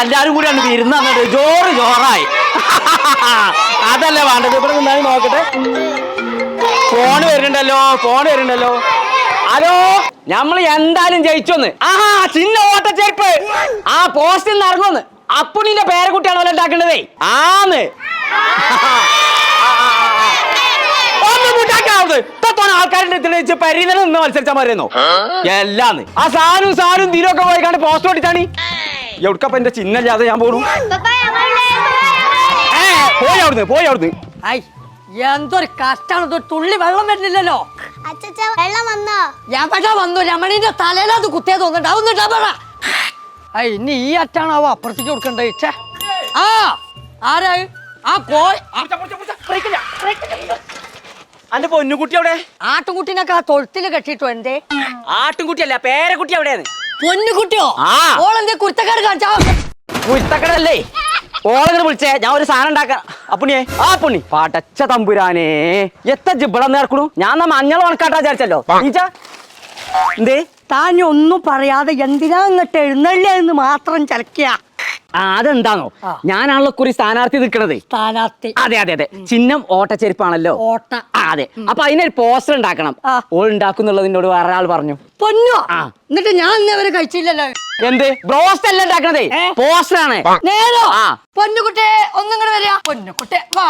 എല്ലാരും കൂടി ആണ് ഇരുന്ന് തന്നിട്ട് ജോറ് ജോറായി. അതല്ലേ വേണ്ടത്. ഇവിടെ നിന്നാലും നോക്കട്ടെ. ഫോണ് വരുന്നുണ്ടല്ലോ. ഹലോ, നമ്മള് എന്തായാലും ജയിച്ചോന്ന്. ആഹാ, ചിന്ന ഓട്ടച്ചേർപ്പ്. ആ പോസ്റ്റിൽ നിന്ന് ഇറങ്ങുന്ന്. അപ്പുണ്ണിന്റെ പേരക്കുട്ടിയാണോ ഉണ്ടാക്കേണ്ടതേ? ആന്ന് ആൾക്കാരുടെ പരിധന നിന്ന് മത്സരിച്ചാൽ മതിയെന്നോ? എല്ലാന്ന് ആ സാരും തീരൊക്കെ പോയി കണ്ട് പോസ്റ്റ് ഓടിച്ചാണ്. എവിടക്കപ്പ എന്റെ ചിഹ്നല്ലാതെ ഞാൻ പോണു. പോയി അവിടുന്ന്. എന്തൊരു കഷ്ടാണ്. തുള്ളി വെള്ളം വരുന്നില്ലല്ലോ. വെള്ളം വന്നോ? എവിടെ വന്നു? രമണീന്റെ തലയിലത് കുത്തിയ തോന്നുന്നുണ്ടാവുന്നുണ്ടാ. ഇനി ഈ അറ്റാണാവോ അപ്പുറത്തേക്ക് കൊടുക്കണ്ടേ? ആ ആരാ ആ കോയ് അന്റെ പൊന്നുകുട്ടി അവിടെ? ആട്ടുംകുട്ടീനൊക്കെ ആ തൊഴുത്തില് കെട്ടിട്ടോ? എന്തേ ആട്ടുംകുട്ടിയല്ല, പേരക്കുട്ടി എവിടെയാണ്? പൊന്നുകുട്ടിയോ? ഓളെന്തേ കുരുത്തക്കേട് കാണിച്ചാ? കുരുത്തക്കടല്ലേ? ഓളങ്ങനെ വിളിച്ചേ, ഞാൻ ഒരു സാധനം ഉണ്ടാക്കാം. അപ്പുണ്ണിയെ പുണ്ണി പടച്ച തമ്പുരാനേ, എത്ര ജിബളം നേർക്കണു. ഞാൻ മഞ്ഞൾ ഉണക്കാട്ടാ വിചാരിച്ചല്ലോ. എന്തേ താൻ ഒന്നും പറയാതെ എന്തിനാ ഇങ്ങോട്ട് എഴുന്നള്ളിയെന്ന് മാത്രം ചലക്കിയ? അതെന്താണോ, ഞാനാണല്ലോ കുറി സ്ഥാനാർത്ഥി നിൽക്കണത്. സ്ഥാനാർത്ഥി? അതെ. ചിഹ്നം ഓട്ടച്ചെരുപ്പാണല്ലോ. ഓട്ട? അതെ. അപ്പൊ അതിനൊരു പോസ്റ്റർ ഉണ്ടാക്കണം. ഓൾ ഉണ്ടാക്കുന്നുള്ളത് എന്നോട് വേറെ ആൾ പറഞ്ഞു. പൊന്നു, എന്നിട്ട് ഞാൻ ഇന്നവരെ കഴിച്ചില്ലല്ലോ. എന്ത് ബ്രോസ്റ്റ് അല്ല ഉണ്ടാക്കണതേ, പോസ്റ്റർ ആണ്. നേരോ? പൊന്നുകുട്ടിയെ ഒന്നും കൂടെ വരിക. പൊന്നുകുട്ടി വാ.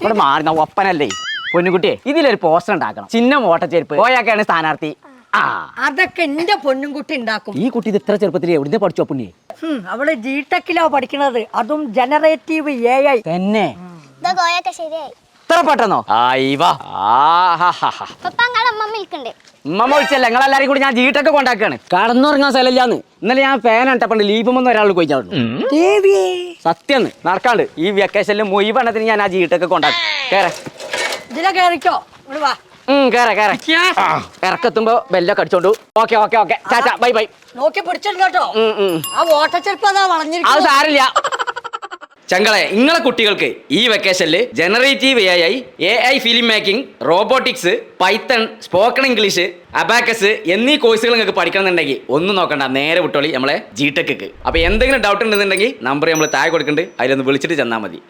ഇവിടെ മാറുന്ന ഒപ്പനല്ലേ. പൊന്നുകുട്ടിയെ ഇതിലൊരു പോസ്റ്റർ ഉണ്ടാക്കണം. ചിഹ്നം ഓട്ടച്ചെരുപ്പ്. ഓയാക്കാണ് സ്ഥാനാർത്ഥി. അതൊക്കെ എന്റെ പൊന്നുകുട്ടി ഉണ്ടാക്കും. ഈ കുട്ടി ഇത് ഇത്ര ചെറുപ്പത്തിൽ എവിടുന്ന് പഠിച്ചോ പുണ്യെ? അവള് ജിടെക്കിലോ പഠിക്കണത്, അതും ജനറേറ്റീവ് AI. തന്നെ ശരിയായി. ഇത്ര പെട്ടെന്നോ? ഉമ്മ വിളിച്ചല്ല, നിങ്ങളെല്ലാരും കൂടി ഞാൻ ജീട്ടൊക്കെ കൊണ്ടാക്കാണ്. കടന്നുറങ്ങാൻ സ്ഥലമില്ലാന്ന്. ഇന്നലെ ഞാൻ ഫാൻ ഇട്ടപ്പണ്ട് ലീപുമെന്ന് ഒരാൾ കൊയ്ച്ചാടുന്നു. സത്യം നടക്കാണ്ട് ഈ വെക്കേഷനിൽ മൊയ്വെണ്ണത്തിന് ഞാൻ ആ ജീട്ടൊക്കെ കൊണ്ടാക്കും. ഇതിലെ കേറിക്കോ. ഇറക്കെത്തുമ്പോ ബെല്ലൊക്കെ അടിച്ചോണ്ടു. ഓക്കെ ചാച്ചാ, ബൈ. നോക്കി പിടിച്ചിട്ടോ. ആ ഓട്ടച്ചെരുപ്പ് അതാ വളഞ്ഞിരിക്കും. അത് സാരില്ല. ചങ്കളെ, നിങ്ങളെ കുട്ടികൾക്ക് ഈ വെക്കേഷനിൽ generative AI film making, robotics, Python, spoken English, abacus എന്നീ കോഴ്സുകൾ നിങ്ങൾക്ക് പഠിക്കണമെന്നുണ്ടെങ്കിൽ ഒന്നും നോക്കണ്ട, നേരെ വിട്ടോളി നമ്മളെ ജിടെക്ക്. അപ്പൊ എന്തെങ്കിലും ഡൗട്ട് ഉണ്ടെന്നുണ്ടെങ്കിൽ നമ്പർ നമ്മൾ താഴെ കൊടുക്കുന്നുണ്ട്, അതിലൊന്ന് വിളിച്ചിട്ട് ചെന്നാൽ മതി.